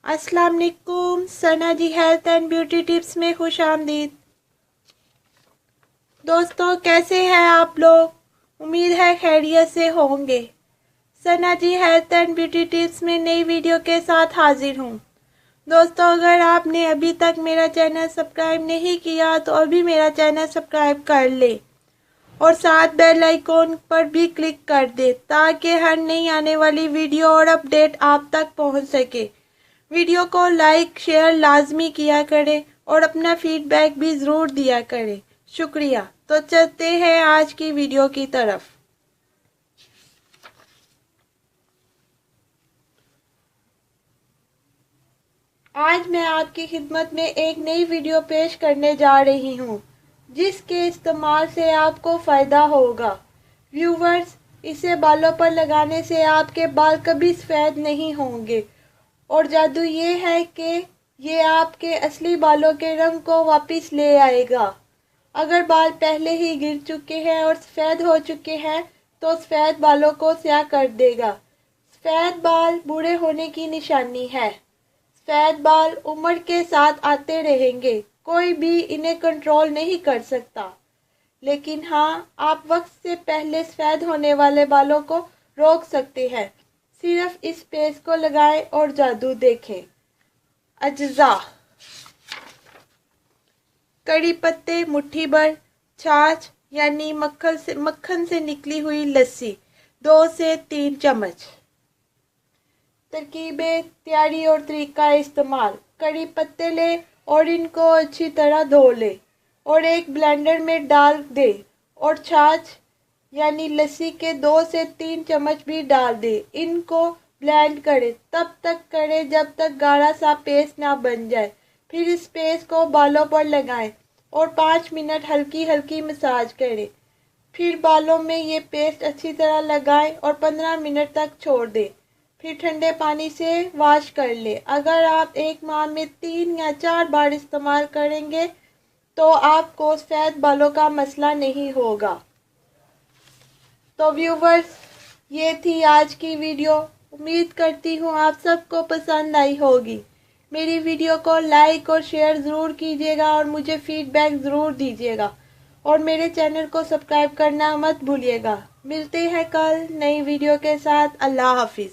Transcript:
अस्सलाम वालेकुम। सना जी health and beauty tips में खुश आमदीद। दोस्तों, कैसे हैं आप लोग? उम्मीद है खैरियत से होंगे। सना जी हेल्थ एंड ब्यूटी टिप्स में नई वीडियो के साथ हाजिर हूँ। दोस्तों, अगर आपने अभी तक मेरा चैनल सब्सक्राइब नहीं किया तो अभी मेरा चैनल सब्सक्राइब कर ले और साथ बेल आइकॉन पर भी क्लिक कर दे ताकि हर नई आने वाली वीडियो और अपडेट आप तक पहुंच सके। वीडियो को लाइक शेयर लाजमी किया करें और अपना फीडबैक भी ज़रूर दिया करें। शुक्रिया। तो चलते हैं आज की वीडियो की तरफ। आज मैं आपकी खिदमत में एक नई वीडियो पेश करने जा रही हूँ जिसके इस्तेमाल से आपको फ़ायदा होगा। व्यूवर्स, इसे बालों पर लगाने से आपके बाल कभी सफ़ेद नहीं होंगे और जादू ये है कि ये आपके असली बालों के रंग को वापस ले आएगा। अगर बाल पहले ही गिर चुके हैं और सफ़ेद हो चुके हैं तो सफ़ेद बालों को स्याह कर देगा। सफ़ेद बाल बूढ़े होने की निशानी है। सफ़ेद बाल उम्र के साथ आते रहेंगे, कोई भी इन्हें कंट्रोल नहीं कर सकता। लेकिन हाँ, आप वक्त से पहले सफ़ेद होने वाले बालों को रोक सकते हैं। सिर्फ इस पेस्ट को लगाएं और जादू देखें। अज्जा: कड़ी पत्ते मुट्ठी भर, छाछ यानी मक्खन से निकली हुई लस्सी 2 से 3 चम्मच। तरकीबें, तैयारी और तरीका इस्तेमाल। कड़ी पत्ते लें और इनको अच्छी तरह धो लें और एक ब्लेंडर में डाल दें और छाछ यानी लस्सी के 2 से 3 चम्मच भी डाल दें। इनको ब्लेंड करें, तब तक करें जब तक गाढ़ा सा पेस्ट ना बन जाए। फिर इस पेस्ट को बालों पर लगाएं और 5 मिनट हल्की हल्की मसाज करें। फिर बालों में ये पेस्ट अच्छी तरह लगाएं और 15 मिनट तक छोड़ दें। फिर ठंडे पानी से वॉश कर लें। अगर आप एक माह में 3 या 4 बार इस्तेमाल करेंगे तो आपको सफ़ेद बालों का मसला नहीं होगा। तो व्यूवर्स, ये थी आज की वीडियो। उम्मीद करती हूँ आप सबको पसंद आई होगी। मेरी वीडियो को लाइक और शेयर ज़रूर कीजिएगा और मुझे फीडबैक ज़रूर दीजिएगा और मेरे चैनल को सब्सक्राइब करना मत भूलिएगा। मिलते हैं कल नई वीडियो के साथ। अल्लाह हाफिज़।